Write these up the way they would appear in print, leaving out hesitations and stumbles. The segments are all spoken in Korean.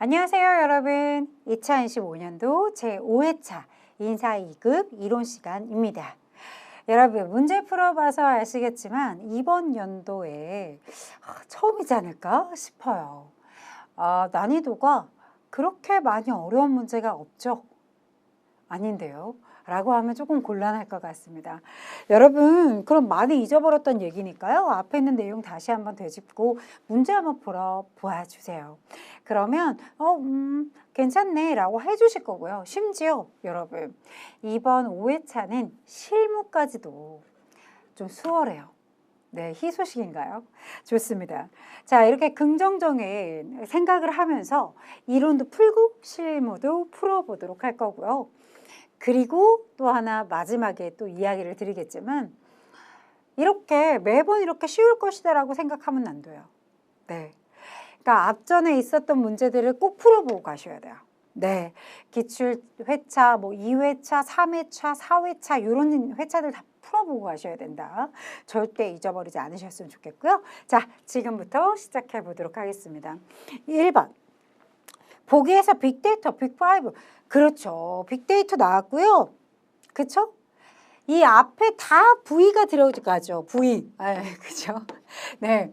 안녕하세요, 여러분. 2025년도 제5회차 인사 2급 이론 시간입니다. 여러분, 문제 풀어봐서 아시겠지만 이번 연도에 처음이지 않을까 싶어요. 난이도가 그렇게 많이 어려운 문제가 없죠? 아닌데요. 라고 하면 조금 곤란할 것 같습니다. 여러분, 그럼 많이 잊어버렸던 얘기니까요. 앞에 있는 내용 다시 한번 되짚고 문제 한번 풀어 보아주세요. 그러면 괜찮네 라고 해주실 거고요. 심지어 여러분, 이번 5회차는 실무까지도 좀 수월해요. 네, 희소식인가요? 좋습니다. 자, 이렇게 긍정적인 생각을 하면서 이론도 풀고 실무도 풀어보도록 할 거고요. 그리고 또 하나 마지막에 또 이야기를 드리겠지만 이렇게 매번 이렇게 쉬울 것이다라고 생각하면 안 돼요. 네. 그러니까 앞전에 있었던 문제들을 꼭 풀어보고 가셔야 돼요. 네. 기출 회차, 2회차, 3회차, 4회차 이런 회차들 다 풀어보고 가셔야 된다. 절대 잊어버리지 않으셨으면 좋겠고요. 자, 지금부터 시작해 보도록 하겠습니다. 1번. 보기에서 빅데이터, 빅5. 그렇죠. 빅데이터 나왔고요. 그쵸? 이 앞에 다 V가 들어가죠. V. 그죠? 네.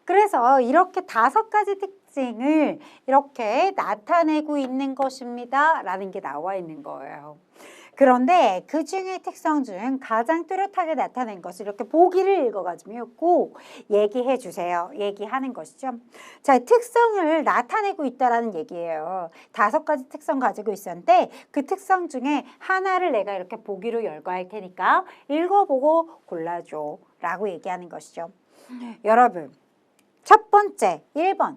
그래서 이렇게 5가지 특징을 이렇게 나타내고 있는 것입니다. 라는 게 나와 있는 거예요. 그런데 그 중에 특성 중 가장 뚜렷하게 나타낸 것을 이렇게 보기를 읽어가지고 꼭 얘기해 주세요. 얘기하는 것이죠. 자, 특성을 나타내고 있다라는 얘기예요. 5가지 특성 가지고 있었는데 그 특성 중에 하나를 내가 이렇게 보기로 열거할 테니까 읽어보고 골라줘 라고 얘기하는 것이죠. 여러분, 첫 번째 1번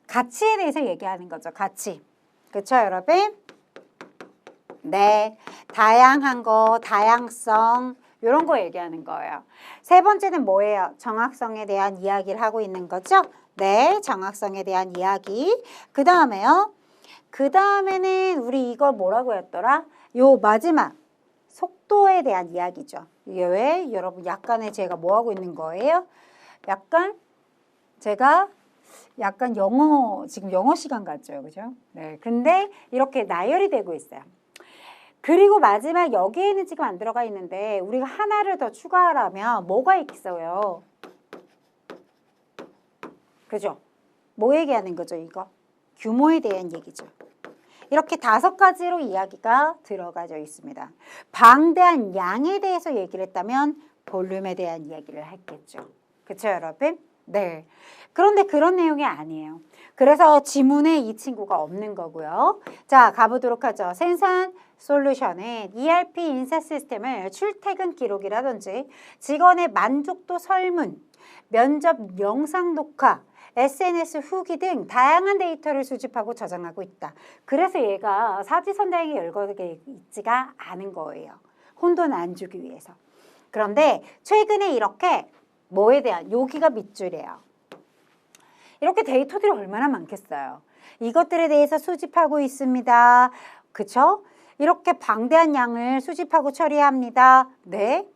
가치에 대해서 얘기하는 거죠. 가치. 그렇죠, 여러분? 네, 다양한 거, 다양성 이런 거 얘기하는 거예요. 세 번째는 뭐예요? 정확성에 대한 이야기를 하고 있는 거죠? 네, 정확성에 대한 이야기. 그 다음에요. 그 다음에는 우리 이걸 뭐라고 했더라? 요 마지막 속도에 대한 이야기죠. 이게 왜? 여러분 약간의 제가 뭐 하고 있는 거예요? 제가 약간 지금 영어 시간 같죠? 그죠? 네, 근데 이렇게 나열이 되고 있어요. 그리고 마지막 여기에는 지금 안 들어가 있는데 우리가 하나를 더 추가하려면 뭐가 있어요? 그죠? 뭐 얘기하는 거죠, 이거? 규모에 대한 얘기죠. 이렇게 5가지로 이야기가 들어가져 있습니다. 방대한 양에 대해서 얘기를 했다면 볼륨에 대한 이야기를 했겠죠. 그렇죠, 여러분? 네. 그런데 그런 내용이 아니에요. 그래서 지문에 이 친구가 없는 거고요. 자, 가보도록 하죠. 생산 솔루션은 ERP 인사 시스템을 출퇴근 기록이라든지 직원의 만족도 설문, 면접 영상 녹화, SNS 후기 등 다양한 데이터를 수집하고 저장하고 있다. 그래서 얘가 사지선다형이 열거되어 있지가 않은 거예요. 혼돈 안 주기 위해서. 그런데 최근에 이렇게 뭐에 대한 여기가 밑줄이에요. 이렇게 데이터들이 얼마나 많겠어요. 이것들에 대해서 수집하고 있습니다. 그쵸? 이렇게 방대한 양을 수집하고 처리합니다. 네.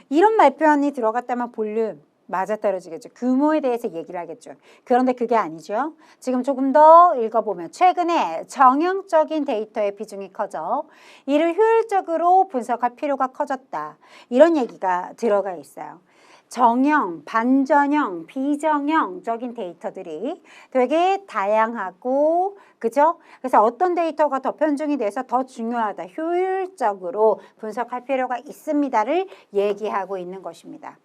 이런 말표현이 들어갔다면 볼륨 맞아떨어지겠죠. 규모에 대해서 얘기를 하겠죠. 그런데 그게 아니죠. 지금 조금 더 읽어보면 최근에 정형적인 데이터의 비중이 커져 이를 효율적으로 분석할 필요가 커졌다. 이런 얘기가 들어가 있어요. 정형, 반전형, 비정형적인 데이터들이 되게 다양하고 그죠? 그래서 어떤 데이터가 더 편중이 돼서 더 중요하다. 효율적으로 분석할 필요가 있습니다를 얘기하고 있는 것입니다.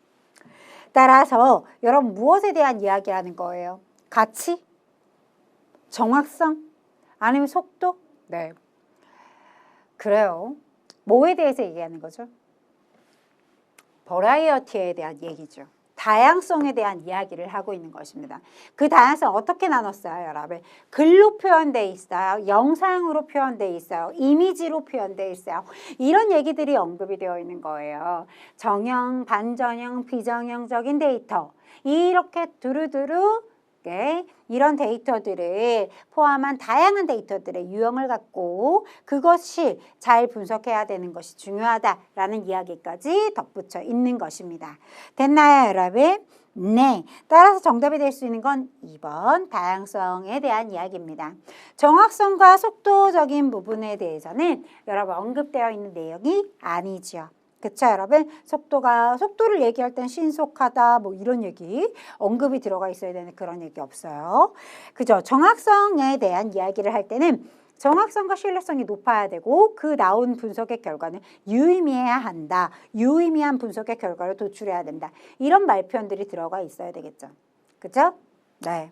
따라서 여러분 무엇에 대한 이야기하는 거예요? 가치? 정확성? 아니면 속도? 네. 그래요. 뭐에 대해서 얘기하는 거죠? 버라이어티에 대한 얘기죠. 다양성에 대한 이야기를 하고 있는 것입니다. 그 다양성 어떻게 나눴어요, 여러분? 글로 표현돼 있어요. 영상으로 표현돼 있어요. 이미지로 표현돼 있어요. 이런 얘기들이 언급이 되어 있는 거예요. 정형, 반전형, 비정형적인 데이터. 이렇게 두루두루 볼게. 이런 데이터들을 포함한 다양한 데이터들의 유형을 갖고 그것이 잘 분석해야 되는 것이 중요하다라는 이야기까지 덧붙여 있는 것입니다. 됐나요, 여러분? 네. 따라서 정답이 될 수 있는 건 2번 다양성에 대한 이야기입니다. 정확성과 속도적인 부분에 대해서는 여러분 언급되어 있는 내용이 아니죠. 그쵸, 여러분? 속도를 얘기할 땐 신속하다, 뭐 이런 얘기, 언급이 들어가 있어야 되는 그런 얘기 없어요. 그죠? 정확성에 대한 이야기를 할 때는 정확성과 신뢰성이 높아야 되고 그 나온 분석의 결과는 유의미해야 한다. 유의미한 분석의 결과를 도출해야 된다. 이런 말표현들이 들어가 있어야 되겠죠. 그죠? 네.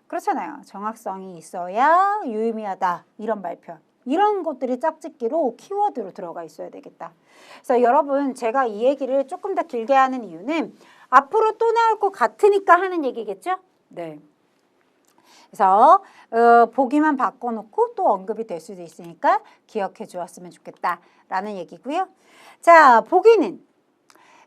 그렇잖아요. 정확성이 있어야 유의미하다. 이런 말표현. 이런 것들이 짝짓기로 키워드로 들어가 있어야 되겠다. 그래서 여러분 제가 이 얘기를 조금 더 길게 하는 이유는 앞으로 또 나올 것 같으니까 하는 얘기겠죠? 네. 그래서 보기만 바꿔놓고 또 언급이 될 수도 있으니까 기억해 주었으면 좋겠다라는 얘기고요. 자, 보기는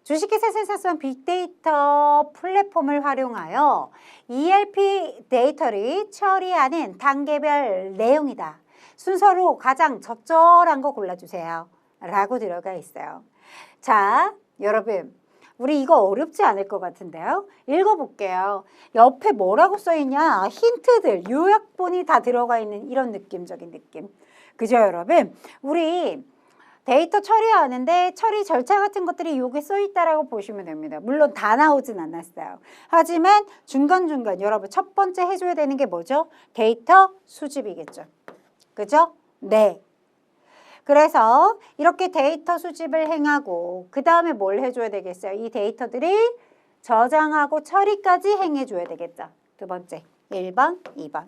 주식회사 생산성 빅데이터 플랫폼을 활용하여 ERP 데이터를 처리하는 단계별 내용이다. 순서로 가장 적절한 거 골라주세요. 라고 들어가 있어요. 자, 여러분. 우리 이거 어렵지 않을 것 같은데요. 읽어볼게요. 옆에 뭐라고 써있냐. 힌트들, 요약본이 다 들어가 있는 이런 느낌적인 느낌. 그죠, 여러분? 우리 데이터 처리하는데 처리 절차 같은 것들이 여기 써있다라고 보시면 됩니다. 물론 다 나오진 않았어요. 하지만 중간중간 여러분 첫 번째 해줘야 되는 게 뭐죠? 데이터 수집이겠죠. 그죠? 네. 그래서 이렇게 데이터 수집을 행하고 그 다음에 뭘 해줘야 되겠어요? 이 데이터들을 저장하고 처리까지 행해줘야 되겠죠. 두 번째, 1번, 2번.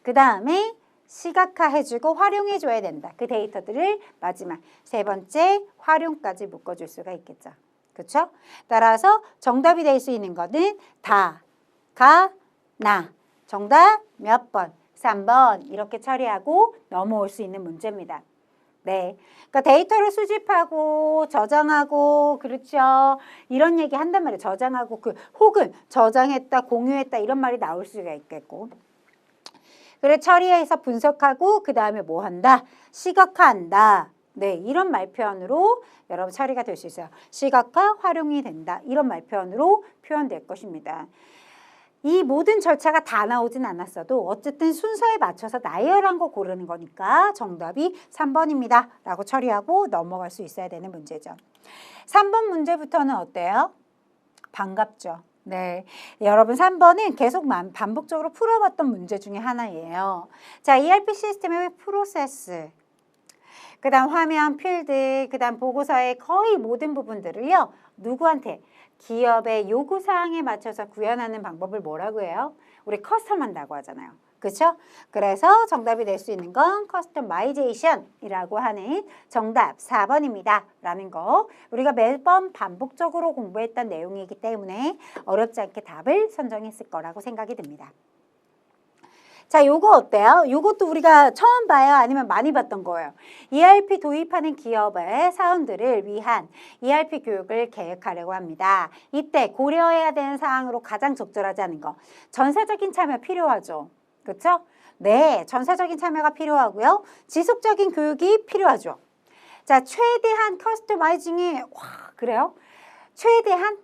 그 다음에 시각화해주고 활용해줘야 된다. 그 데이터들을 마지막 세 번째, 활용까지 묶어줄 수가 있겠죠. 그렇죠? 따라서 정답이 될 수 있는 거는 다, 가, 나. 정답 몇 번? 3번 이렇게 처리하고 넘어올 수 있는 문제입니다. 네, 그러니까 데이터를 수집하고 저장하고 그렇죠. 이런 얘기 한단 말이에요. 저장하고 혹은 저장했다, 공유했다 이런 말이 나올 수가 있겠고. 그래 처리해서 분석하고 그 다음에 뭐 한다? 시각화한다. 네, 이런 말표현으로 여러분 처리가 될 수 있어요. 시각화, 활용이 된다. 이런 말표현으로 표현될 것입니다. 이 모든 절차가 다 나오진 않았어도 어쨌든 순서에 맞춰서 나열한 거 고르는 거니까 정답이 3번입니다. 라고 처리하고 넘어갈 수 있어야 되는 문제죠. 3번 문제부터는 어때요? 반갑죠. 네, 여러분 3번은 계속 반복적으로 풀어봤던 문제 중에 하나예요. 자, ERP 시스템의 프로세스, 그 다음 화면, 필드, 그 다음 보고서의 거의 모든 부분들을요. 누구한테? 기업의 요구사항에 맞춰서 구현하는 방법을 뭐라고 해요? 우리 커스텀한다고 하잖아요. 그렇죠? 그래서 정답이 될 수 있는 건 커스터마이제이션이라고 하는 정답 4번입니다. 라는 거 우리가 매번 반복적으로 공부했던 내용이기 때문에 어렵지 않게 답을 선정했을 거라고 생각이 듭니다. 자, 요거 어때요? 요것도 우리가 처음 봐요? 아니면 많이 봤던 거예요? ERP 도입하는 기업의 사원들을 위한 ERP 교육을 계획하려고 합니다. 이때 고려해야 되는 사항으로 가장 적절하지 않은 거. 전사적인 참여 필요하죠. 그렇죠? 네, 전사적인 참여가 필요하고요. 지속적인 교육이 필요하죠. 자, 최대한 커스터마이징이 그래요? 최대한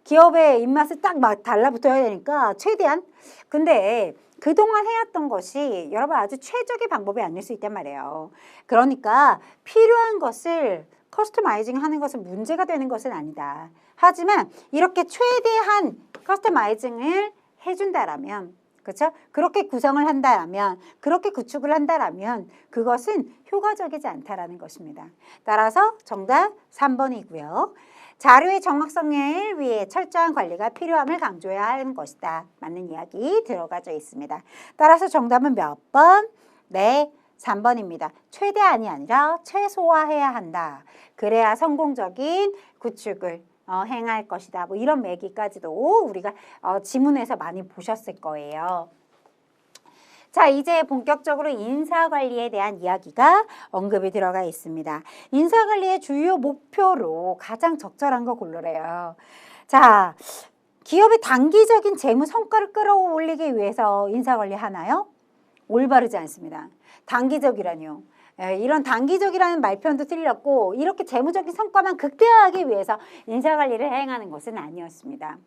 기업의 입맛에 딱 막 달라붙어야 되니까 최대한 근데 그동안 해왔던 것이 여러분 아주 최적의 방법이 아닐 수 있단 말이에요. 그러니까 필요한 것을 커스터마이징 하는 것은 문제가 되는 것은 아니다. 하지만 이렇게 최대한 커스터마이징을 해준다라면 그렇죠? 그렇게 구성을 한다라면 그렇게 구축을 한다라면 그것은 효과적이지 않다라는 것입니다. 따라서 정답 3번이고요. 자료의 정확성을 위해 철저한 관리가 필요함을 강조해야 하는 것이다. 맞는 이야기 들어가져 있습니다. 따라서 정답은 몇 번? 네, 3번입니다. 최대한이 아니라 최소화해야 한다. 그래야 성공적인 구축을 행할 것이다. 뭐 이런 매기까지도 우리가 지문에서 많이 보셨을 거예요. 자, 이제 본격적으로 인사관리에 대한 이야기가 언급이 들어가 있습니다. 인사관리의 주요 목표로 가장 적절한 거 고르래요. 자, 기업의 단기적인 재무 성과를 끌어올리기 위해서 인사관리 하나요? 올바르지 않습니다. 단기적이라뇨. 이런 단기적이라는 말표현도 틀렸고 이렇게 재무적인 성과만 극대화하기 위해서 인사관리를 행하는 것은 아니었습니다.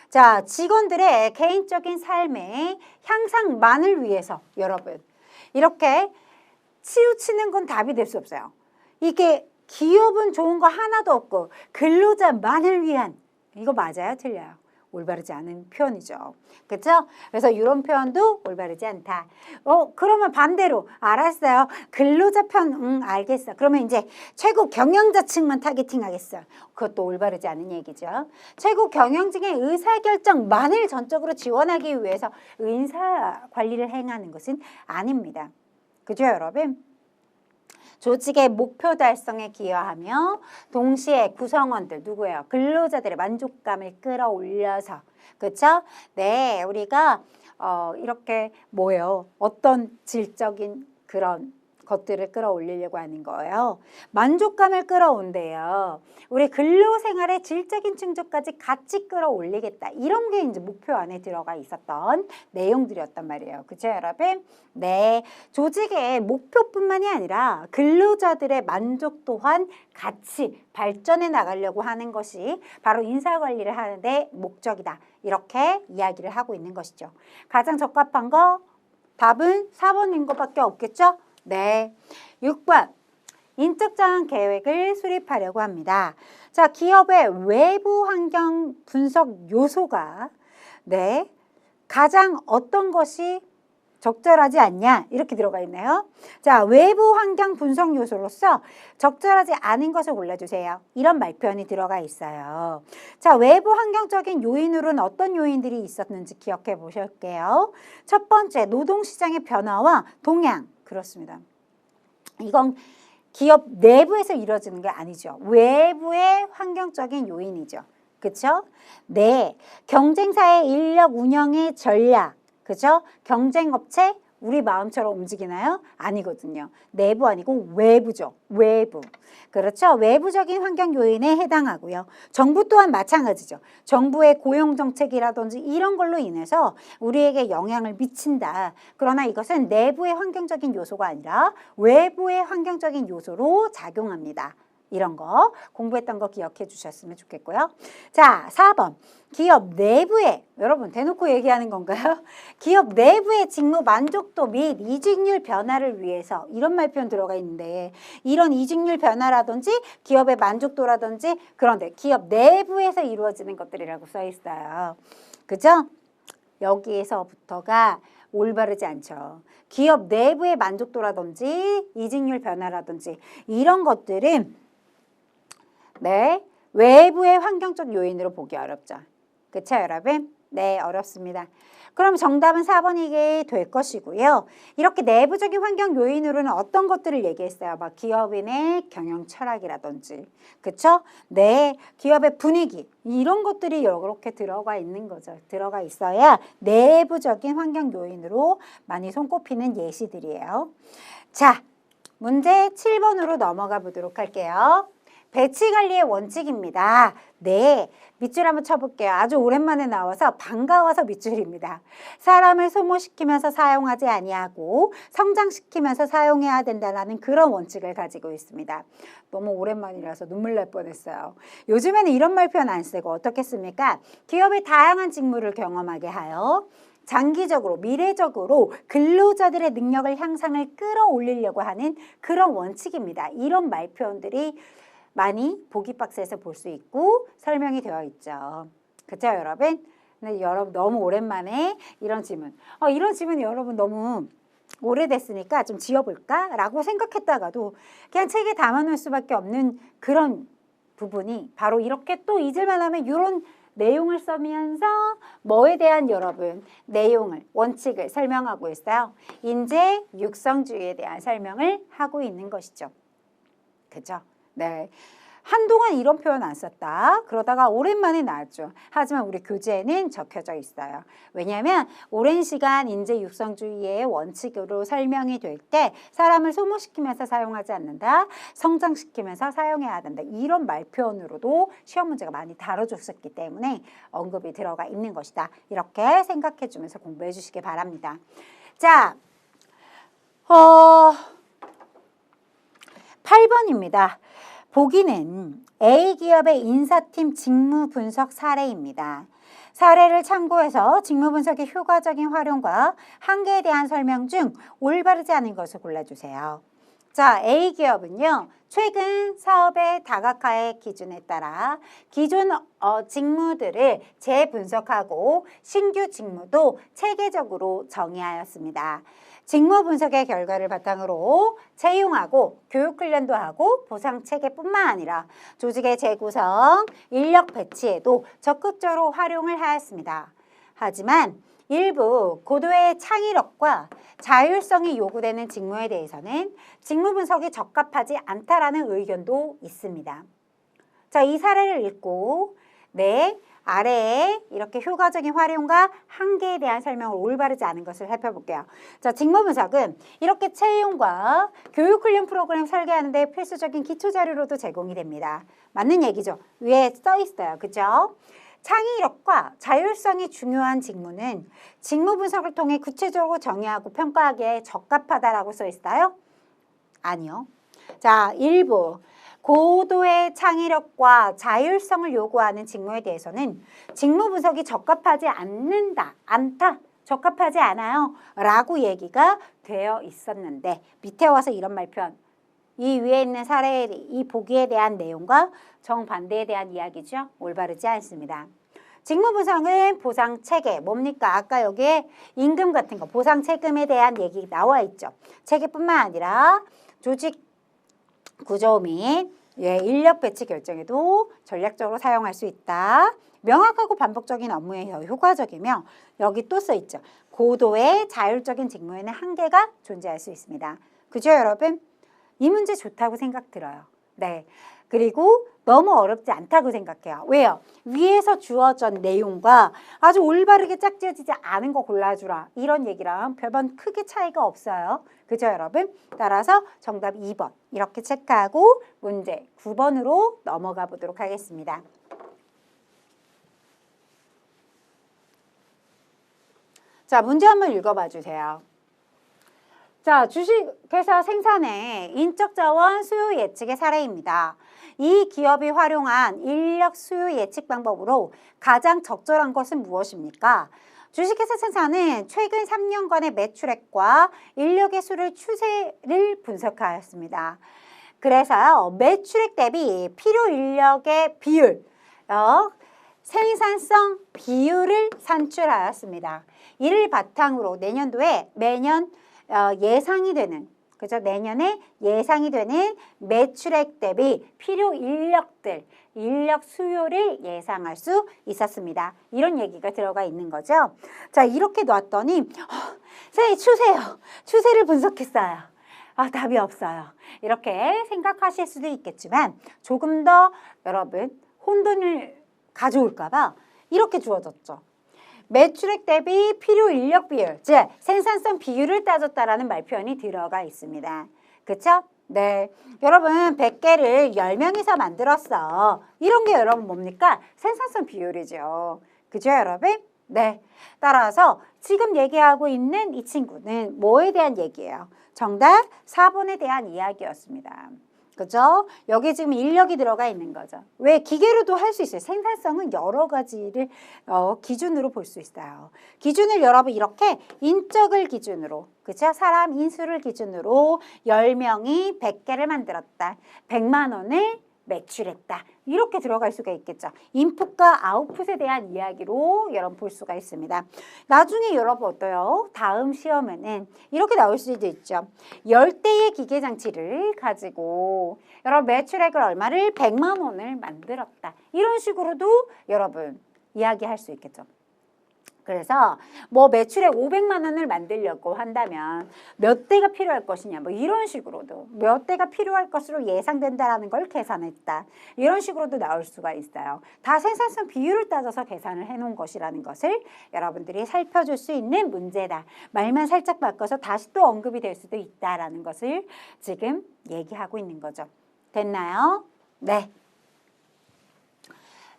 자, 직원들의 개인적인 삶의 향상만을 위해서 여러분 이렇게 치우치는 건 답이 될 수 없어요. 이게 기업은 좋은 거 하나도 없고 근로자만을 위한 이거 맞아요? 틀려요? 올바르지 않은 표현이죠. 그렇죠? 그래서 이런 표현도 올바르지 않다. 그러면 반대로 알았어요. 근로자 편 알겠어. 그러면 이제 최고 경영자층만 타겟팅하겠어. 그것도 올바르지 않은 얘기죠. 최고 경영진의 의사결정만을 전적으로 지원하기 위해서 인사 관리를 행하는 것은 아닙니다. 그죠, 여러분? 조직의 목표 달성에 기여하며 동시에 구성원들 누구예요? 근로자들의 만족감을 끌어올려서 그렇죠? 네, 우리가 이렇게 뭐예요? 어떤 질적인 그런 것들을 끌어올리려고 하는 거예요. 만족감을 끌어온대요. 우리 근로생활의 질적인 충족까지 같이 끌어올리겠다. 이런 게 이제 목표 안에 들어가 있었던 내용들이었단 말이에요. 그렇죠, 여러분? 네, 조직의 목표뿐만이 아니라 근로자들의 만족 또한 같이 발전해 나가려고 하는 것이 바로 인사관리를 하는데 목적이다. 이렇게 이야기를 하고 있는 것이죠. 가장 적합한 거 답은 4번인 것밖에 없겠죠? 네, 6번 인적자원 계획을 수립하려고 합니다. 자, 기업의 외부 환경 분석 요소가 네, 가장 어떤 것이 적절하지 않냐 이렇게 들어가 있네요. 자, 외부 환경 분석 요소로서 적절하지 않은 것을 골라주세요. 이런 말표현이 들어가 있어요. 자, 외부 환경적인 요인으로는 어떤 요인들이 있었는지 기억해 보실게요. 첫 번째, 노동시장의 변화와 동향. 그렇습니다. 이건 기업 내부에서 이루어지는 게 아니죠. 외부의 환경적인 요인이죠. 그렇죠? 네, 경쟁사의 인력 운영의 전략. 그죠? 경쟁업체 우리 마음처럼 움직이나요? 아니거든요. 내부 아니고 외부죠. 외부. 그렇죠? 외부적인 환경 요인에 해당하고요. 정부 또한 마찬가지죠. 정부의 고용정책이라든지 이런 걸로 인해서 우리에게 영향을 미친다. 그러나 이것은 내부의 환경적인 요소가 아니라 외부의 환경적인 요소로 작용합니다. 이런 거 공부했던 거 기억해 주셨으면 좋겠고요. 자, 4번. 기업 내부에 여러분 대놓고 얘기하는 건가요? 기업 내부의 직무 만족도 및 이직률 변화를 위해서 이런 말표현 들어가 있는데 이런 이직률 변화라든지 기업의 만족도라든지 그런데 기업 내부에서 이루어지는 것들이라고 써 있어요. 그죠? 여기에서부터가 올바르지 않죠. 기업 내부의 만족도라든지 이직률 변화라든지 이런 것들은 네, 외부의 환경적 요인으로 보기 어렵죠. 그렇죠, 여러분? 네, 어렵습니다. 그럼 정답은 4번이게 될 것이고요. 이렇게 내부적인 환경 요인으로는 어떤 것들을 얘기했어요? 막 기업인의 경영 철학이라든지, 그렇죠? 네, 기업의 분위기 이런 것들이 이렇게 들어가 있는 거죠. 들어가 있어야 내부적인 환경 요인으로 많이 손꼽히는 예시들이에요. 자, 문제 7번으로 넘어가 보도록 할게요. 배치관리의 원칙입니다. 네, 밑줄 한번 쳐볼게요. 아주 오랜만에 나와서 반가워서 밑줄입니다. 사람을 소모시키면서 사용하지 아니하고 성장시키면서 사용해야 된다는 그런 원칙을 가지고 있습니다. 너무 오랜만이라서 눈물 날 뻔했어요. 요즘에는 이런 말표현 안 쓰고 어떻게 씁니까? 기업의 다양한 직무를 경험하게 하여 장기적으로 미래적으로 근로자들의 능력을 향상을 끌어올리려고 하는 그런 원칙입니다. 이런 말표현들이 많이 보기 박스에서 볼 수 있고 설명이 되어 있죠. 그렇죠, 여러분? 근데 여러분 너무 오랜만에 이런 질문. 이런 질문이 여러분 너무 오래됐으니까 좀 지워볼까? 라고 생각했다가도 그냥 책에 담아놓을 수밖에 없는 그런 부분이 바로 이렇게 또 잊을만 하면 이런 내용을 써면서 뭐에 대한 여러분 내용을 원칙을 설명하고 있어요. 인재 육성주의에 대한 설명을 하고 있는 것이죠. 그죠? 네. 한동안 이런 표현 안 썼다. 그러다가 오랜만에 나왔죠. 하지만 우리 교재에는 적혀져 있어요. 왜냐하면 오랜 시간 인재 육성주의의 원칙으로 설명이 될 때 사람을 소모시키면서 사용하지 않는다. 성장시키면서 사용해야 된다. 이런 말표현으로도 시험 문제가 많이 다뤄줬었기 때문에 언급이 들어가 있는 것이다. 이렇게 생각해 주면서 공부해 주시기 바랍니다. 자, 8번입니다. 보기는 A기업의 인사팀 직무 분석 사례입니다. 사례를 참고해서 직무 분석의 효과적인 활용과 한계에 대한 설명 중 올바르지 않은 것을 골라주세요. 자, A기업은요. 최근 사업의 다각화의 기준에 따라 기존 직무들을 재분석하고 신규 직무도 체계적으로 정의하였습니다. 직무 분석의 결과를 바탕으로 채용하고 교육 훈련도 하고 보상 체계뿐만 아니라 조직의 재구성, 인력 배치에도 적극적으로 활용을 하였습니다. 하지만 일부 고도의 창의력과 자율성이 요구되는 직무에 대해서는 직무 분석이 적합하지 않다라는 의견도 있습니다. 자, 이 사례를 읽고 아래에 이렇게 효과적인 활용과 한계에 대한 설명을 올바르지 않은 것을 살펴볼게요. 자, 직무 분석은 이렇게 채용과 교육 훈련 프로그램 설계하는 데 필수적인 기초 자료로도 제공이 됩니다. 맞는 얘기죠. 위에 써 있어요. 그죠? 창의력과 자율성이 중요한 직무는 직무 분석을 통해 구체적으로 정의하고 평가하기에 적합하다라고 써 있어요? 아니요. 자, 일부 고도의 창의력과 자율성을 요구하는 직무에 대해서는 직무 분석이 적합하지 적합하지 않아요 라고 얘기가 되어 있었는데 밑에 와서 이런 말표현, 이 위에 있는 사례, 이 보기에 대한 내용과 정반대에 대한 이야기죠. 올바르지 않습니다. 직무 분석은 보상 체계, 뭡니까? 아까 여기에 임금 같은 거, 보상 체금에 대한 얘기 나와 있죠. 체계뿐만 아니라 조직 구조 및 인력 배치 결정에도 전략적으로 사용할 수 있다. 명확하고 반복적인 업무에 효과적이며 여기 또 써 있죠. 고도의 자율적인 직무에는 한계가 존재할 수 있습니다. 그죠, 여러분? 이 문제 좋다고 생각 들어요. 네. 그리고 너무 어렵지 않다고 생각해요. 왜요? 위에서 주어진 내용과 아주 올바르게 짝지어지지 않은 거 골라주라. 이런 얘기랑 별반 크게 차이가 없어요. 그죠, 여러분? 따라서 정답 2번 이렇게 체크하고 문제 9번으로 넘어가 보도록 하겠습니다. 자, 문제 한번 읽어봐 주세요. 자, 주식회사 생산의 인적 자원 수요 예측의 사례입니다. 이 기업이 활용한 인력 수요 예측 방법으로 가장 적절한 것은 무엇입니까? 주식회사 생산은 최근 3년간의 매출액과 인력의 수를 추세를 분석하였습니다. 그래서 매출액 대비 필요 인력의 비율, 생산성 비율을 산출하였습니다. 이를 바탕으로 내년도에 매년 예상이 되는, 그죠? 내년에 예상이 되는 매출액 대비 필요 인력들, 인력 수요를 예상할 수 있었습니다. 이런 얘기가 들어가 있는 거죠. 자, 이렇게 놨더니 선생님 추세를 분석했어요. 답이 없어요. 이렇게 생각하실 수도 있겠지만 조금 더 여러분 혼돈을 가져올까 봐 이렇게 주어졌죠. 매출액 대비 필요 인력 비율, 즉 생산성 비율을 따졌다라는 말표현이 들어가 있습니다. 그쵸? 네. 여러분 100개를 10명이서 만들었어. 이런 게 여러분 뭡니까? 생산성 비율이죠. 그죠, 여러분? 네. 따라서 지금 얘기하고 있는 이 친구는 뭐에 대한 얘기예요? 정답 4번에 대한 이야기였습니다. 그죠? 여기 지금 인력이 들어가 있는 거죠. 왜? 기계로도 할 수 있어요. 생산성은 여러 가지를 기준으로 볼 수 있어요. 기준을 여러분 이렇게 인적을 기준으로, 그죠? 사람 인수를 기준으로 10명이 100개를 만들었다. 100만 원을 매출했다. 이렇게 들어갈 수가 있겠죠. 인풋과 아웃풋에 대한 이야기로 여러분 볼 수가 있습니다. 나중에 여러분 어때요? 다음 시험에는 이렇게 나올 수도 있죠. 10대의 기계장치를 가지고 여러분 매출액을 얼마를 100만 원을 만들었다. 이런 식으로도 여러분 이야기할 수 있겠죠. 그래서 뭐 매출액 500만 원을 만들려고 한다면 몇 대가 필요할 것이냐 뭐 이런 식으로도 몇 대가 필요할 것으로 예상된다라는 걸 계산했다. 이런 식으로도 나올 수가 있어요. 다 생산성 비율을 따져서 계산을 해놓은 것이라는 것을 여러분들이 살펴줄 수 있는 문제다. 말만 살짝 바꿔서 다시 또 언급이 될 수도 있다라는 것을 지금 얘기하고 있는 거죠. 됐나요? 네.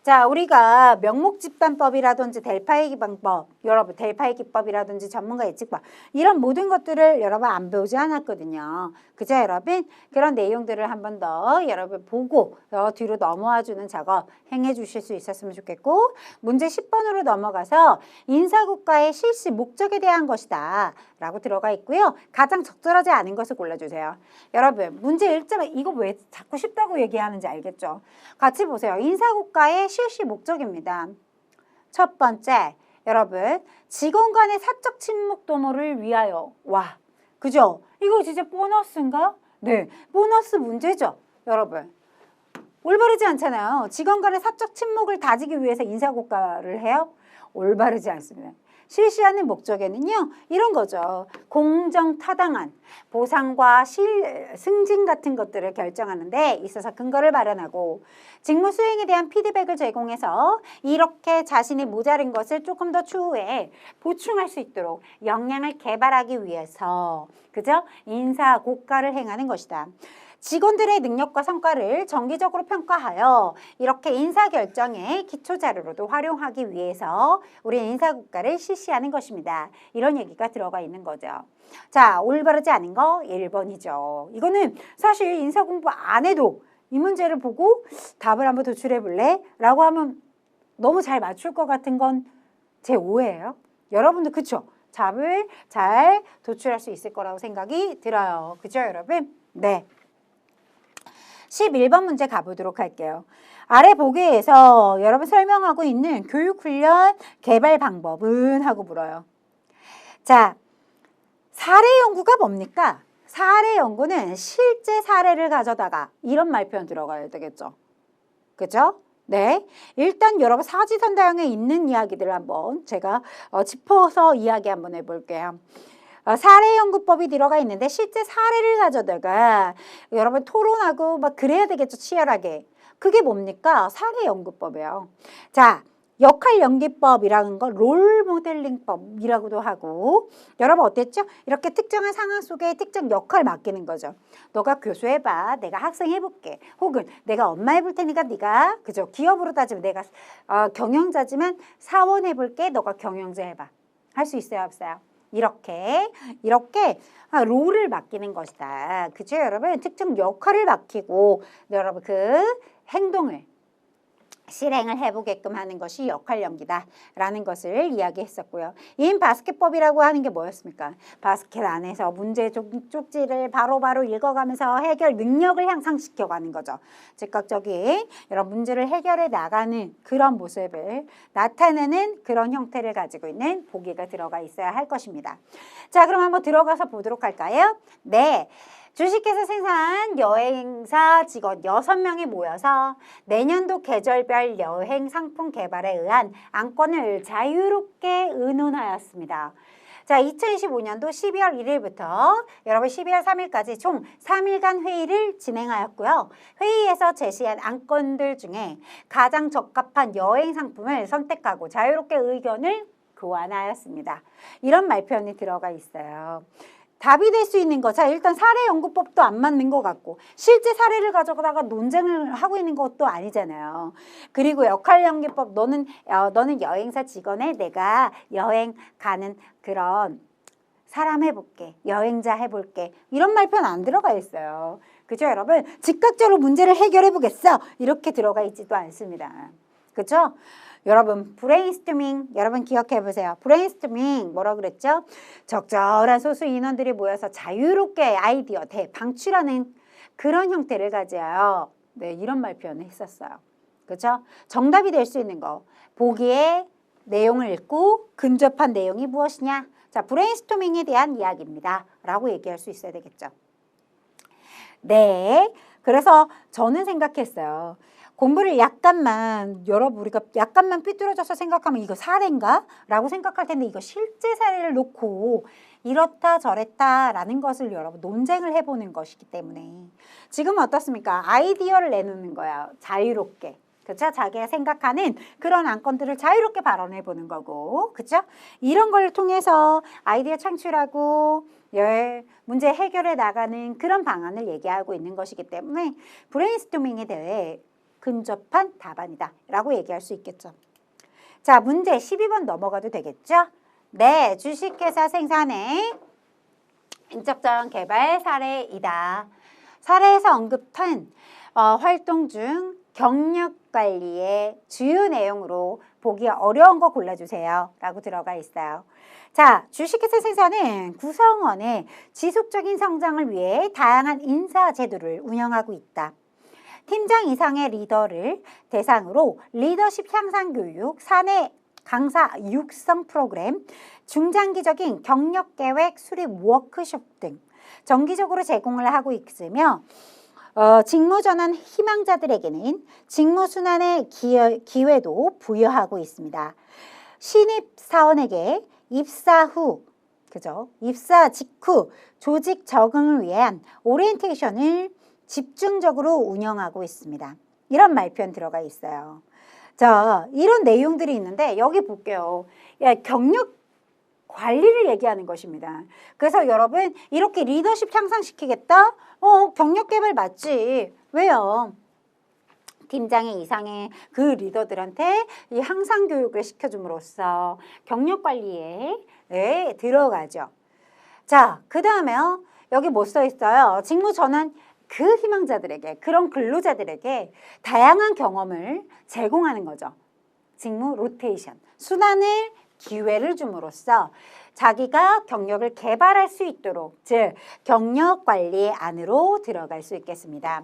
자, 우리가 명목집단법이라든지 델파이기 방법, 여러분 델파이 기법이라든지 전문가 예측법 이런 모든 것들을 여러분 안 배우지 않았거든요. 그죠 여러분? 그런 내용들을 한 번 더 여러분 보고 뒤로 넘어와 주는 작업 행해 주실 수 있었으면 좋겠고 문제 10번으로 넘어가서 인사고과의 실시 목적에 대한 것이다 라고 들어가 있고요. 가장 적절하지 않은 것을 골라주세요. 여러분 문제 읽자마자 이거 왜 자꾸 쉽다고 얘기하는지 알겠죠? 같이 보세요. 인사고과의 실시 목적입니다. 첫 번째 여러분 직원 간의 사적 친목 도모를 위하여 와 그죠? 이거 진짜 보너스인가? 네 보너스 문제죠 여러분. 올바르지 않잖아요. 직원 간의 사적 친목을 다지기 위해서 인사고과를 해요? 올바르지 않습니다. 실시하는 목적에는요. 이런 거죠. 공정타당한 보상과 승진 같은 것들을 결정하는 데 있어서 근거를 마련하고 직무 수행에 대한 피드백을 제공해서 이렇게 자신이 모자른 것을 조금 더 추후에 보충할 수 있도록 역량을 개발하기 위해서 그죠? 인사고과를 행하는 것이다. 직원들의 능력과 성과를 정기적으로 평가하여 이렇게 인사결정의 기초자료로도 활용하기 위해서 우리 인사고과를 실시하는 것입니다. 이런 얘기가 들어가 있는 거죠. 자, 올바르지 않은 거 1번이죠. 이거는 사실 인사공부 안 해도 이 문제를 보고 답을 한번 도출해 볼래? 라고 하면 너무 잘 맞출 것 같은 건 제 오해예요. 여러분도 그쵸? 답을 잘 도출할 수 있을 거라고 생각이 들어요. 그죠 여러분? 네. 11번 문제 가보도록 할게요. 아래 보기에서 여러분 설명하고 있는 교육훈련 개발 방법은 하고 물어요. 자, 사례 연구가 뭡니까? 사례 연구는 실제 사례를 가져다가 이런 말표현 들어가야 되겠죠. 그죠? 네. 일단 여러분 사지선다형에 있는 이야기들을 한번 제가 짚어서 이야기 한번 해볼게요. 사례연구법이 들어가 있는데 실제 사례를 가져다가 여러분 토론하고 막 그래야 되겠죠. 치열하게. 그게 뭡니까? 사례연구법이에요. 자, 역할연기법이라는 거 롤모델링법이라고도 하고 여러분 어땠죠? 이렇게 특정한 상황 속에 특정 역할을 맡기는 거죠. 너가 교수해봐. 내가 학생 해볼게. 혹은 내가 엄마 해볼 테니까 네가 그죠? 기업으로 따지면 내가 경영자지만 사원 해볼게. 너가 경영자 해봐. 할 수 있어요? 없어요? 이렇게 롤을 맡기는 것이다. 그죠 여러분? 특정 역할을 맡기고 여러분 그 행동을 실행을 해보게끔 하는 것이 역할연기다라는 것을 이야기했었고요. 인바스켓법이라고 하는 게 뭐였습니까? 바스켓 안에서 문제 쪽지를 바로바로 읽어가면서 해결 능력을 향상시켜가는 거죠. 즉각적인 이런 문제를 해결해 나가는 그런 모습을 나타내는 그런 형태를 가지고 있는 보기가 들어가 있어야 할 것입니다. 자, 그럼 한번 들어가서 보도록 할까요? 네. 주식회사 생산 여행사 직원 6명이 모여서 내년도 계절별 여행 상품 개발에 의한 안건을 자유롭게 의논하였습니다. 자, 2025년도 12월 1일부터 여러분 12월 3일까지 총 3일간 회의를 진행하였고요. 회의에서 제시한 안건들 중에 가장 적합한 여행 상품을 선택하고 자유롭게 의견을 교환하였습니다. 이런 말표현이 들어가 있어요. 답이 될 수 있는 거. 자, 일단 사례연구법도 안 맞는 것 같고 실제 사례를 가져다가 논쟁을 하고 있는 것도 아니잖아요. 그리고 역할연기법 너는 여행사 직원에 내가 여행 가는 그런 사람 해볼게. 여행자 해볼게. 이런 말표는 안 들어가 있어요. 그죠 여러분? 즉각적으로 문제를 해결해 보겠어. 이렇게 들어가 있지도 않습니다. 그죠? 여러분 브레인스토밍 여러분 기억해 보세요. 브레인스토밍 뭐라 그랬죠? 적절한 소수 인원들이 모여서 자유롭게 아이디어 대방출하는 그런 형태를 가져요. 네, 이런 말표현을 했었어요. 그렇죠? 정답이 될 수 있는 거. 보기에 내용을 읽고 근접한 내용이 무엇이냐? 자, 브레인스토밍에 대한 이야기입니다. 라고 얘기할 수 있어야 되겠죠. 네, 그래서 저는 생각했어요. 공부를 약간만 여러분 우리가 약간만 삐뚤어져서 생각하면 이거 사례인가? 라고 생각할 텐데 이거 실제 사례를 놓고 이렇다 저랬다라는 것을 여러분 논쟁을 해보는 것이기 때문에 지금은 어떻습니까? 아이디어를 내놓는 거야. 자유롭게. 그렇죠? 자기가 생각하는 그런 안건들을 자유롭게 발언해 보는 거고, 그렇죠? 이런 걸 통해서 아이디어 창출하고 문제 해결해 나가는 그런 방안을 얘기하고 있는 것이기 때문에 브레인스토밍에 대해 근접한 답안이다 라고 얘기할 수 있겠죠. 자, 문제 12번 넘어가도 되겠죠? 네, 주식회사 생산의 인적자원 개발 사례이다. 사례에서 언급한 활동 중 경력관리의 주요 내용으로 보기 어려운 거 골라주세요 라고 들어가 있어요. 자, 주식회사 생산은 구성원의 지속적인 성장을 위해 다양한 인사 제도를 운영하고 있다. 팀장 이상의 리더를 대상으로 리더십 향상 교육, 사내 강사 육성 프로그램, 중장기적인 경력 계획 수립 워크숍 등 정기적으로 제공을 하고 있으며 직무 전환 희망자들에게는 직무 순환의 기회도 부여하고 있습니다. 신입 사원에게 입사 후, 그죠? 입사 직후 조직 적응을 위한 오리엔테이션을 집중적으로 운영하고 있습니다. 이런 말표현 들어가 있어요. 자, 이런 내용들이 있는데 여기 볼게요. 경력 관리를 얘기하는 것입니다. 그래서 여러분 이렇게 리더십 향상시키겠다? 경력 개발 맞지. 왜요? 팀장의 이상의 그 리더들한테 이 향상 교육을 시켜줌으로써 경력 관리에 들어가죠. 자, 그 다음에요. 여기 뭐 써 있어요? 직무 전환 그 희망자들에게, 그런 근로자들에게 다양한 경험을 제공하는 거죠. 직무 로테이션, 순환을 기회를 줌으로써 자기가 경력을 개발할 수 있도록, 즉 경력 관리 안으로 들어갈 수 있겠습니다.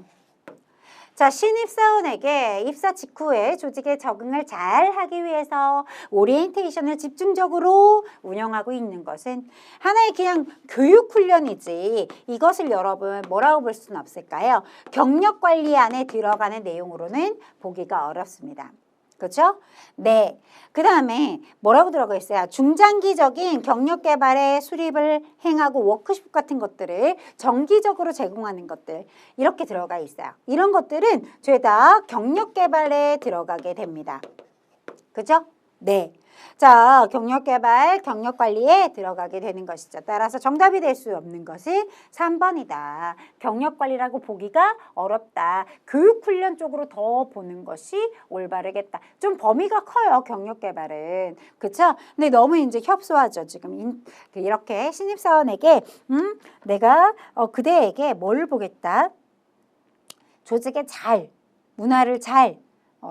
자, 신입사원에게 입사 직후에 조직에 적응을 잘 하기 위해서 오리엔테이션을 집중적으로 운영하고 있는 것은 하나의 그냥 교육훈련이지 이것을 여러분 뭐라고 볼 수는 없을까요? 경력관리 안에 들어가는 내용으로는 보기가 어렵습니다. 그렇죠? 네. 그 다음에 뭐라고 들어가 있어요? 중장기적인 경력 개발의 수립을 행하고 워크숍 같은 것들을 정기적으로 제공하는 것들 이렇게 들어가 있어요. 이런 것들은 죄다 경력 개발에 들어가게 됩니다. 그죠? 네. 자, 경력 개발, 경력 관리에 들어가게 되는 것이죠. 따라서 정답이 될 수 없는 것이 3번이다. 경력 관리라고 보기가 어렵다. 교육 훈련 쪽으로 더 보는 것이 올바르겠다. 좀 범위가 커요, 경력 개발은. 그렇죠? 근데 너무 이제 협소하죠. 지금 이렇게 신입사원에게 내가 그대에게 뭘 보겠다. 조직에 잘, 문화를 잘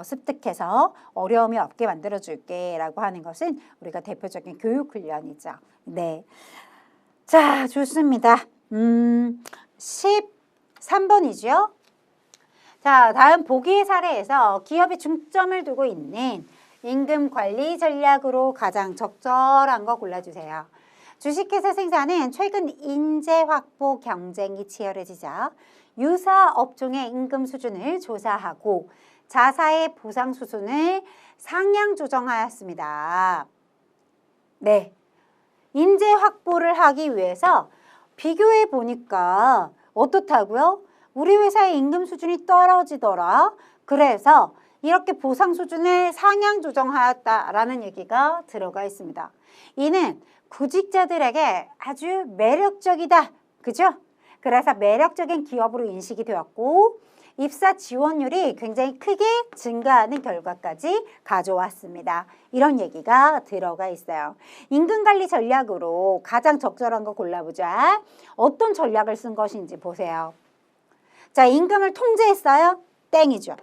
습득해서 어려움이 없게 만들어줄게 라고 하는 것은 우리가 대표적인 교육훈련이죠. 네. 자, 좋습니다. 13번이죠. 자, 다음 보기 사례에서 기업이 중점을 두고 있는 임금 관리 전략으로 가장 적절한 거 골라주세요. 주식회사 생산은 최근 인재 확보 경쟁이 치열해지자 유사 업종의 임금 수준을 조사하고 자사의 보상 수준을 상향 조정하였습니다. 네, 인재 확보를 하기 위해서 비교해 보니까 어떻다고요? 우리 회사의 임금 수준이 떨어지더라. 그래서 이렇게 보상 수준을 상향 조정하였다라는 얘기가 들어가 있습니다. 이는 구직자들에게 아주 매력적이다. 그죠? 그래서 매력적인 기업으로 인식이 되었고 입사 지원율이 굉장히 크게 증가하는 결과까지 가져왔습니다. 이런 얘기가 들어가 있어요. 임금관리 전략으로 가장 적절한 거 골라보자. 어떤 전략을 쓴 것인지 보세요. 자, 임금을 통제했어요? 땡이죠.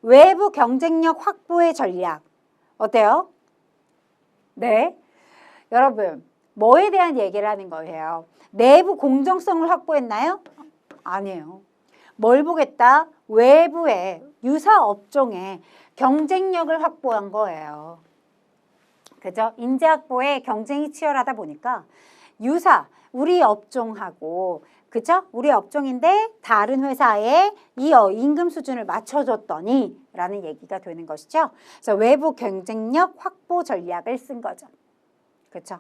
외부 경쟁력 확보의 전략. 어때요? 네. 여러분, 뭐에 대한 얘기를 하는 거예요? 내부 공정성을 확보했나요? 아니에요. 뭘 보겠다? 외부의 유사 업종의 경쟁력을 확보한 거예요. 그죠? 인재 확보에 경쟁이 치열하다 보니까 유사, 우리 업종하고 그죠? 우리 업종인데 다른 회사에 이 임금 수준을 맞춰줬더니 라는 얘기가 되는 것이죠. 그래서 외부 경쟁력 확보 전략을 쓴 거죠. 그렇죠?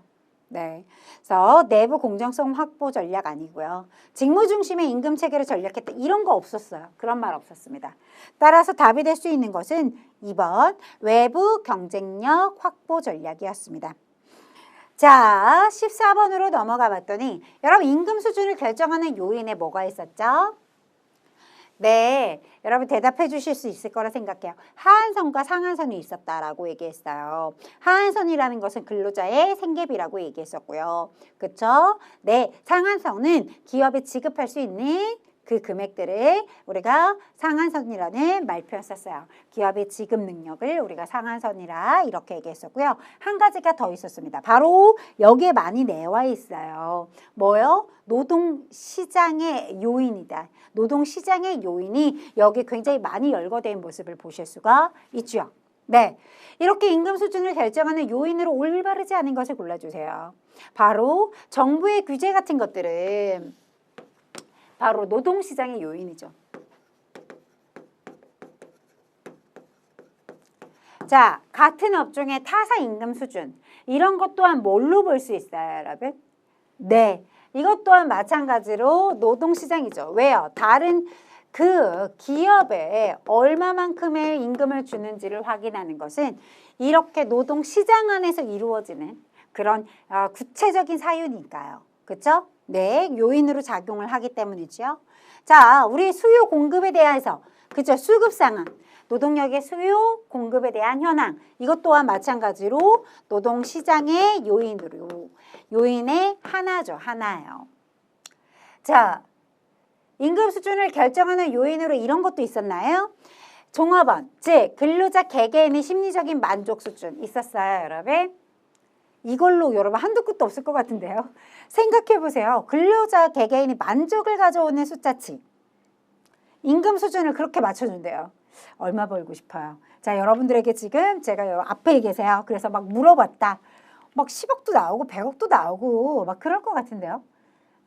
네. 그래서 내부 공정성 확보 전략 아니고요. 직무 중심의 임금 체계를 전략했다. 이런 거 없었어요. 그런 말 없었습니다. 따라서 답이 될 수 있는 것은 2번 외부 경쟁력 확보 전략이었습니다. 자, 14번으로 넘어가 봤더니 여러분 임금 수준을 결정하는 요인에 뭐가 있었죠? 네, 여러분 대답해 주실 수 있을 거라 생각해요. 하한선과 상한선이 있었다라고 얘기했어요. 하한선이라는 것은 근로자의 생계비라고 얘기했었고요. 그쵸? 네, 상한선은 기업에 지급할 수 있는 그 금액들을 우리가 상한선이라는 말표를 썼어요. 기업의 지급 능력을 우리가 상한선이라 이렇게 얘기했었고요. 한 가지가 더 있었습니다. 바로 여기에 많이 내와 있어요. 뭐요? 노동시장의 요인이다. 노동시장의 요인이 여기 굉장히 많이 열거된 모습을 보실 수가 있죠. 네, 이렇게 임금 수준을 결정하는 요인으로 올바르지 않은 것을 골라주세요. 바로 정부의 규제 같은 것들은 바로 노동시장의 요인이죠. 자, 같은 업종의 타사 임금 수준 이런 것 또한 뭘로 볼 수 있어요, 여러분? 네, 이것 또한 마찬가지로 노동시장이죠. 왜요? 다른 그 기업에 얼마만큼의 임금을 주는지를 확인하는 것은 이렇게 노동시장 안에서 이루어지는 그런 구체적인 사유니까요. 그렇죠? 네, 요인으로 작용을 하기 때문이죠. 자, 우리 수요 공급에 대해서 그죠? 수급 상황, 노동력의 수요 공급에 대한 현황 이것 또한 마찬가지로 노동시장의 요인의 하나죠. 하나예요. 자, 임금 수준을 결정하는 요인으로 이런 것도 있었나요? 종업원, 즉 근로자 개개인의 심리적인 만족 수준 있었어요, 여러분. 이걸로 여러분 한도 끝도 없을 것 같은데요. 생각해 보세요. 근로자 개개인이 만족을 가져오는 숫자치. 임금 수준을 그렇게 맞춰준대요. 얼마 벌고 싶어요? 자, 여러분들에게 지금 제가 앞에 계세요. 그래서 막 물어봤다. 막 10억도 나오고 100억도 나오고 막 그럴 것 같은데요.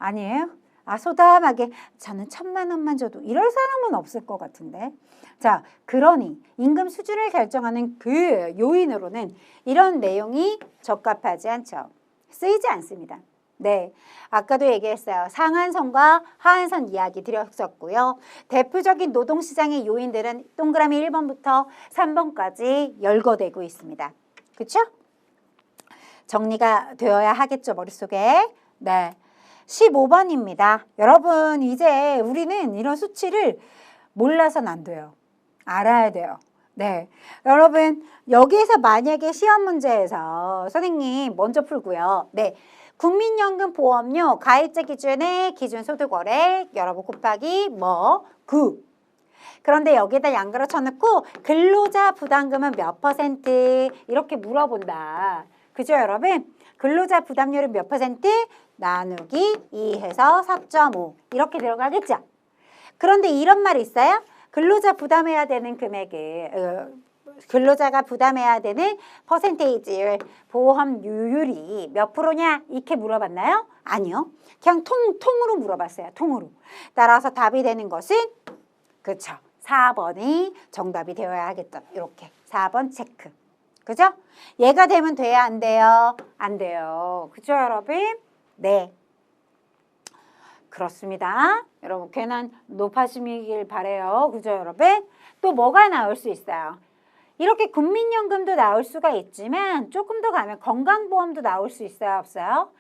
아니에요? 소담하게 저는 1,000만 원만 줘도 이럴 사람은 없을 것 같은데. 자, 그러니 임금 수준을 결정하는 그 요인으로는 이런 내용이 적합하지 않죠. 쓰이지 않습니다. 네, 아까도 얘기했어요. 상한선과 하한선 이야기 드렸었고요. 대표적인 노동시장의 요인들은 동그라미 1번부터 3번까지 열거되고 있습니다. 그렇죠? 정리가 되어야 하겠죠, 머릿속에. 네. 15번입니다. 여러분 이제 우리는 이런 수치를 몰라서는 안 돼요. 알아야 돼요. 네, 여러분 여기에서 만약에 시험 문제에서 선생님 먼저 풀고요. 네, 국민연금 보험료 가입자 기준의 기준소득월액 여러분 곱하기 9. 그런데 여기에다 양가로 쳐놓고 근로자 부담금은 몇 %? 이렇게 물어본다. 그죠 여러분? 근로자 부담률은 몇 %? 나누기 2 해서 4.5 이렇게 들어가겠죠. 그런데 이런 말이 있어요. 근로자 부담해야 되는 금액을 근로자가 부담해야 되는 퍼센테이지율 보험료율이 몇 프로냐 이렇게 물어봤나요? 아니요. 그냥 통으로 물어봤어요. 통으로. 따라서 답이 되는 것은 그렇죠. 4번이 정답이 되어야 하겠죠. 이렇게 4번 체크. 그죠? 얘가 되면 돼야 안 돼요? 안 돼요. 그죠 여러분? 네. 그렇습니다. 여러분 괜한 높아심이길 바래요. 그죠 여러분? 또 뭐가 나올 수 있어요? 이렇게 국민연금도 나올 수가 있지만 조금 더 가면 건강보험도 나올 수 있어요? 없어요?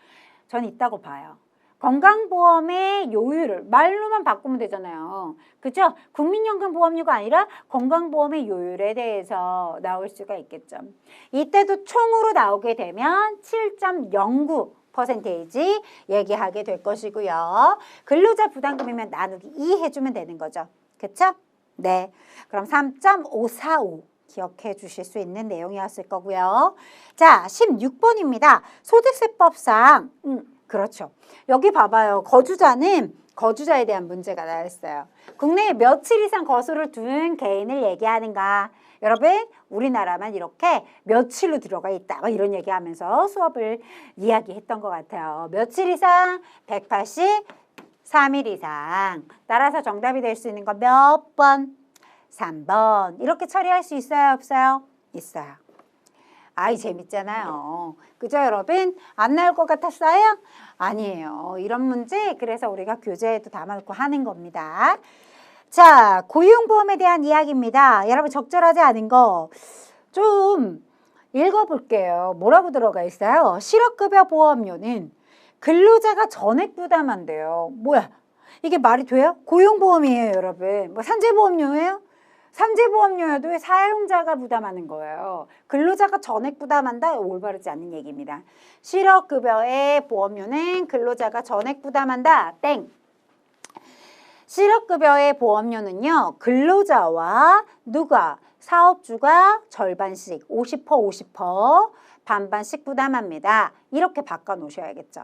전 있다고 봐요. 건강보험의 요율을 말로만 바꾸면 되잖아요. 그죠? 국민연금 보험료가 아니라 건강보험의 요율에 대해서 나올 수가 있겠죠. 이때도 총으로 나오게 되면 7.09% 얘기하게 될 것이고요. 근로자 부담금이면 나누기 2 해주면 되는 거죠. 그쵸? 네. 그럼 3.545 기억해 주실 수 있는 내용이었을 거고요. 자, 16번입니다. 소득세법상 그렇죠. 여기 봐봐요. 거주자에 대한 문제가 나왔어요. 국내에 며칠 이상 거주를 둔 개인을 얘기하는가. 여러분 우리나라만 이렇게 며칠로 들어가 있다. 막 이런 얘기하면서 수업을 이야기했던 것 같아요. 며칠 이상 180, 3일 이상. 따라서 정답이 될 수 있는 거 몇 번? 3번. 이렇게 처리할 수 있어요, 없어요? 있어요. 아이 재밌잖아요. 그죠 여러분? 안 나올 것 같았어요? 아니에요. 이런 문제 그래서 우리가 교재에도 담아놓고 하는 겁니다. 자, 고용보험에 대한 이야기입니다. 여러분 적절하지 않은 거 좀 읽어볼게요. 뭐라고 들어가 있어요? 실업급여 보험료는 근로자가 전액 부담한대요. 뭐야? 이게 말이 돼요? 고용보험이에요, 여러분. 뭐 산재보험료예요? 산재보험료여도 사용자가 부담하는 거예요. 근로자가 전액 부담한다? 올바르지 않는 얘기입니다. 실업급여의 보험료는 근로자가 전액 부담한다. 땡. 실업급여의 보험료는요. 근로자와 누가? 사업주가 절반씩 50% 50% 반반씩 부담합니다. 이렇게 바꿔놓으셔야겠죠.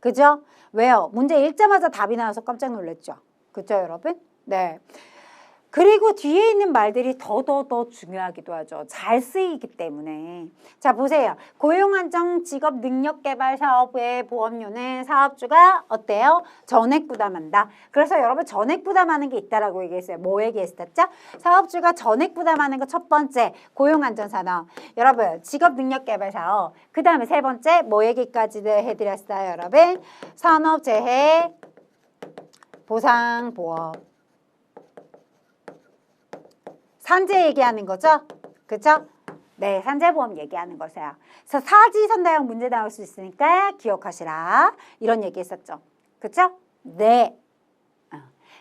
그죠? 왜요? 문제 읽자마자 답이 나와서 깜짝 놀랐죠. 그죠 여러분? 네. 그리고 뒤에 있는 말들이 더 중요하기도 하죠. 잘 쓰이기 때문에. 자, 보세요. 고용안정 직업능력개발 사업의 보험료는 사업주가 어때요? 전액 부담한다. 그래서 여러분 전액 부담하는 게 있다라고 얘기했어요. 뭐 얘기했었죠? 사업주가 전액 부담하는 거 첫 번째, 고용안전산업. 여러분, 직업능력개발 사업. 그 다음에 세 번째, 뭐 얘기까지 해드렸어요, 여러분? 산업재해 보상보험. 산재 얘기하는 거죠? 그죠? 네, 산재보험 얘기하는 거세요. 그래서 사지선다형 문제 나올 수 있으니까 기억하시라. 이런 얘기 했었죠. 그죠? 네.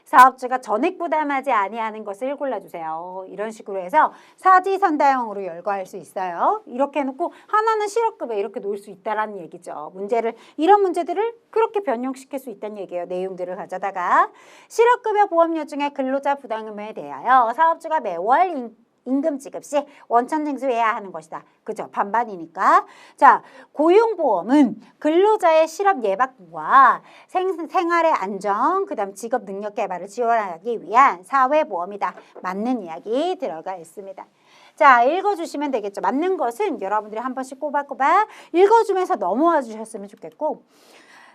사업주가 전액 부담하지 아니하는 것을 골라주세요. 이런 식으로 해서 사지선다형으로 열거할 수 있어요. 이렇게 해놓고 하나는 실업급여 이렇게 놓을 수 있다라는 얘기죠. 문제를 이런 문제들을 그렇게 변형시킬 수 있다는 얘기예요. 내용들을 가져다가 실업급여 보험료 중에 근로자 부담금에 대하여 사업주가 매월 임금 지급 시 원천 징수해야 하는 것이다. 그죠? 반반이니까. 자, 고용보험은 근로자의 실업 예방과 생활의 안정, 그 다음 직업 능력 개발을 지원하기 위한 사회보험이다. 맞는 이야기 들어가 있습니다. 자, 읽어주시면 되겠죠. 맞는 것은 여러분들이 한 번씩 꼬박꼬박 읽어주면서 넘어와 주셨으면 좋겠고.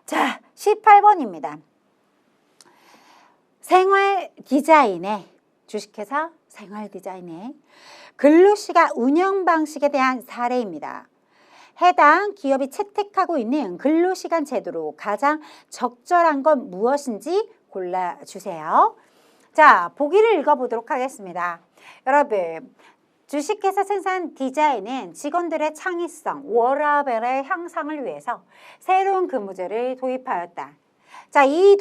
자, 18번입니다. 생활 디자인의 주식회사 생활 디자인의 근로시간 운영 방식에 대한 사례입니다. 해당 기업이 채택하고 있는 근로시간 제도로 가장 적절한 건 무엇인지 골라주세요. 자, 보기를 읽어보도록 하겠습니다. 여러분, 주식회사 생산 디자인은 직원들의 창의성, 워라밸의 향상을 위해서 새로운 근무제를 도입하였다. 자, 이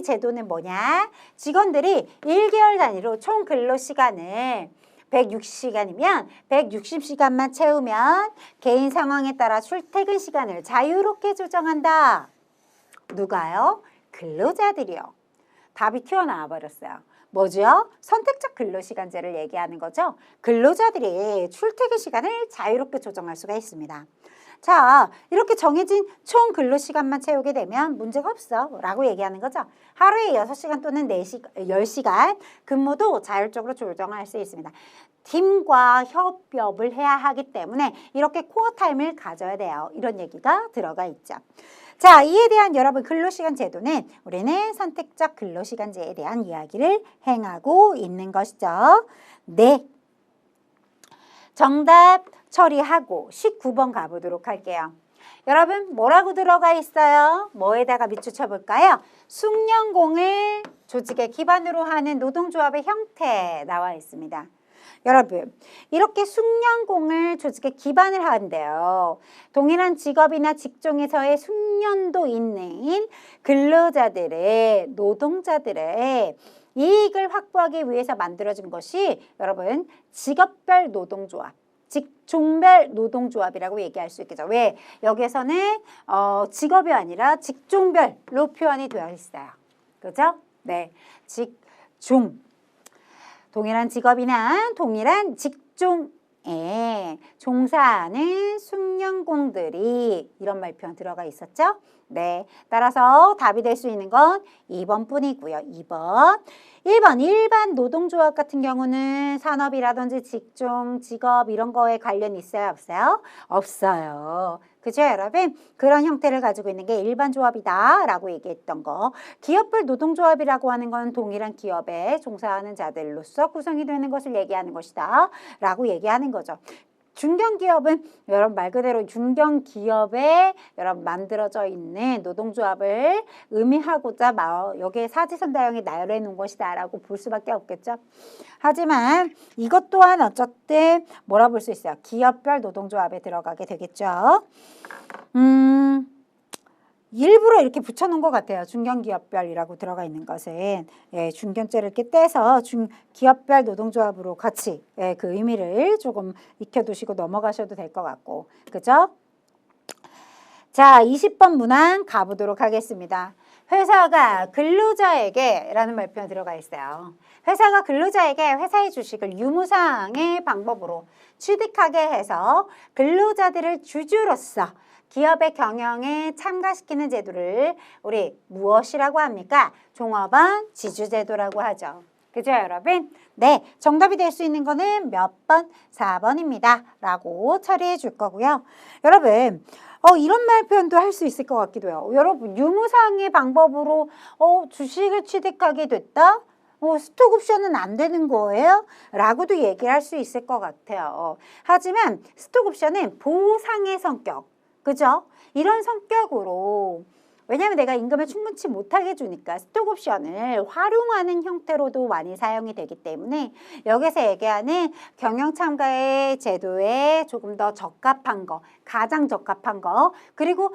제도는 뭐냐? 직원들이 1개월 단위로 총 근로시간을 160시간이면 160시간만 채우면 개인 상황에 따라 출퇴근 시간을 자유롭게 조정한다. 누가요? 근로자들이요. 답이 튀어나와 버렸어요. 뭐죠? 선택적 근로시간제를 얘기하는 거죠. 근로자들이 출퇴근 시간을 자유롭게 조정할 수가 있습니다. 자, 이렇게 정해진 총 근로시간만 채우게 되면 문제가 없어 라고 얘기하는 거죠. 하루에 6시간 또는 10시간 근무도 자율적으로 조정할 수 있습니다. 팀과 협업을 해야 하기 때문에 이렇게 코어 타임을 가져야 돼요. 이런 얘기가 들어가 있죠. 자, 이에 대한 여러분 근로시간 제도는 우리는 선택적 근로시간제에 대한 이야기를 행하고 있는 것이죠. 네. 정답 처리하고 19번 가보도록 할게요. 여러분 뭐라고 들어가 있어요? 뭐에다가 밑줄 볼까요? 숙련공을 조직의 기반으로 하는 노동조합의 형태 나와 있습니다. 여러분 이렇게 숙련공을 조직의 기반을 하는데요. 동일한 직업이나 직종에서의 숙련도 있는 근로자들의 노동자들의 이익을 확보하기 위해서 만들어진 것이 여러분 직업별 노동조합, 직종별 노동조합이라고 얘기할 수 있겠죠. 왜? 여기에서는 직업이 아니라 직종별로 표현이 되어 있어요. 그죠? 네, 직종. 동일한 직업이나 동일한 직종에 종사하는 숙련공들이 이런 말표현 들어가 있었죠? 네, 따라서 답이 될 수 있는 건 2번 뿐이고요. 2번. 1번 일반 노동조합 같은 경우는 산업이라든지 직종, 직업 이런 거에 관련이 있어요? 없어요? 없어요. 그죠, 여러분? 그런 형태를 가지고 있는 게 일반 조합이다라고 얘기했던 거. 기업별 노동조합이라고 하는 건 동일한 기업에 종사하는 자들로서 구성이 되는 것을 얘기하는 것이다 라고 얘기하는 거죠. 중견기업은 여러분 말 그대로 중견기업에 여러분 만들어져 있는 노동조합을 의미하고자 여기에 사지선다형이 나열해 놓은 것이다 라고 볼 수밖에 없겠죠. 하지만 이것 또한 어쨌든 뭐라 볼 수 있어요. 기업별 노동조합에 들어가게 되겠죠. 일부러 이렇게 붙여놓은 것 같아요. 중견기업별이라고 들어가 있는 것은 중견째를 이렇게 떼서 기업별 노동조합으로 같이 그 의미를 조금 익혀두시고 넘어가셔도 될 것 같고, 그죠? 자, 20번 문항 가보도록 하겠습니다. 회사가 근로자에게 라는 말표가 들어가 있어요. 회사가 근로자에게 회사의 주식을 유무상의 방법으로 취득하게 해서 근로자들을 주주로서 기업의 경영에 참가시키는 제도를 우리 무엇이라고 합니까? 종업원 지주제도라고 하죠. 그죠, 여러분? 네, 정답이 될 수 있는 거는 몇 번? 4번입니다. 라고 처리해 줄 거고요. 여러분, 이런 말 표현도 할 수 있을 것 같기도 해요. 여러분, 유무상의 방법으로 주식을 취득하게 됐다? 스톡옵션은 안 되는 거예요? 라고도 얘기를 할 수 있을 것 같아요. 하지만 스톡옵션은 보상의 성격, 그죠? 이런 성격으로 왜냐하면 내가 임금을 충분치 못하게 주니까 스톡옵션을 활용하는 형태로도 많이 사용이 되기 때문에 여기서 얘기하는 경영참가의 제도에 조금 더 적합한 거, 가장 적합한 거, 그리고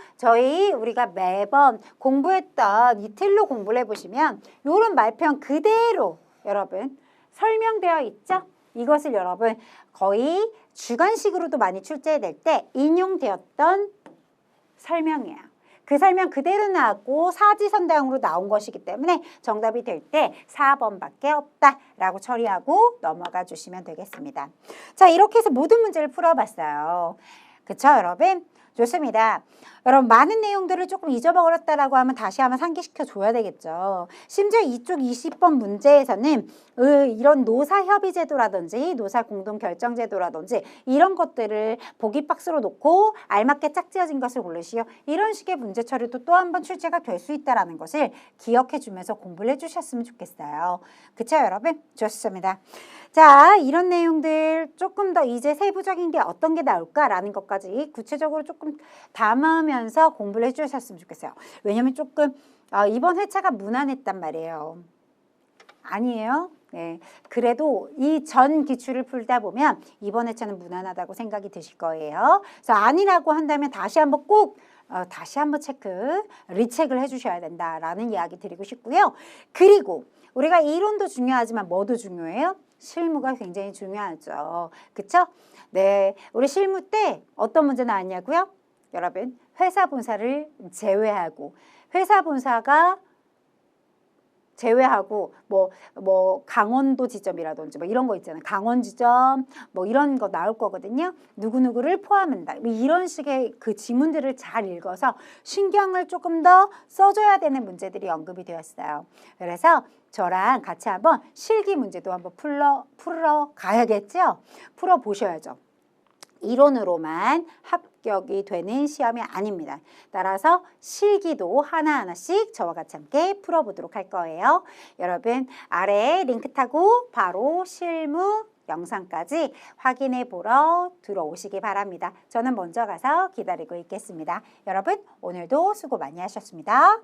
우리가 매번 공부했던 이틀로 공부를 해보시면 이런 말표현 그대로 여러분 설명되어 있죠? 이것을 여러분 거의 주관식으로도 많이 출제될 때 인용되었던 설명이에요. 그 설명 그대로 나왔고 사지선다형으로 나온 것이기 때문에 정답이 될 때 4번밖에 없다라고 처리하고 넘어가 주시면 되겠습니다. 자, 이렇게 해서 모든 문제를 풀어봤어요. 그쵸, 여러분? 좋습니다. 여러분 많은 내용들을 조금 잊어버렸다라고 하면 다시 한번 상기시켜 줘야 되겠죠. 심지어 이쪽 20번 문제에서는 이런 노사협의제도라든지 노사공동결정제도라든지 이런 것들을 보기 박스로 놓고 알맞게 짝지어진 것을 고르시오. 이런 식의 문제 처리도 또 한 번 출제가 될 수 있다는 것을 기억해 주면서 공부를 해주셨으면 좋겠어요. 그쵸, 여러분? 좋습니다. 자, 이런 내용들 조금 더 이제 세부적인 게 어떤 게 나올까라는 것까지 구체적으로 조금 담으면서 공부를 해주셨으면 좋겠어요. 왜냐면 조금 이번 회차가 무난했단 말이에요. 아니에요? 네. 그래도 이 전 기출을 풀다 보면 이번 회차는 무난하다고 생각이 드실 거예요. 그래서 아니라고 한다면 다시 한번 꼭 다시 한번 리체크를 해주셔야 된다라는 이야기 드리고 싶고요. 그리고 우리가 이론도 중요하지만 뭐도 중요해요? 실무가 굉장히 중요하죠. 그쵸? 네, 우리 실무 때 어떤 문제 나왔냐고요? 여러분, 회사 본사를 제외하고 회사 본사가 제외하고 강원도 지점이라든지 이런 거 있잖아요. 강원 지점 이런 거 나올 거거든요. 누구누구를 포함한다. 이런 식의 그 지문들을 잘 읽어서 신경을 조금 더 써줘야 되는 문제들이 언급이 되었어요. 그래서 저랑 같이 한번 실기 문제도 한번 풀어 가야겠죠? 풀어 보셔야죠. 이론으로만 합격이 되는 시험이 아닙니다. 따라서 실기도 하나하나씩 저와 같이 함께 풀어보도록 할 거예요. 여러분 아래 링크 타고 바로 실무 영상까지 확인해 보러 들어오시기 바랍니다. 저는 먼저 가서 기다리고 있겠습니다. 여러분 오늘도 수고 많이 하셨습니다.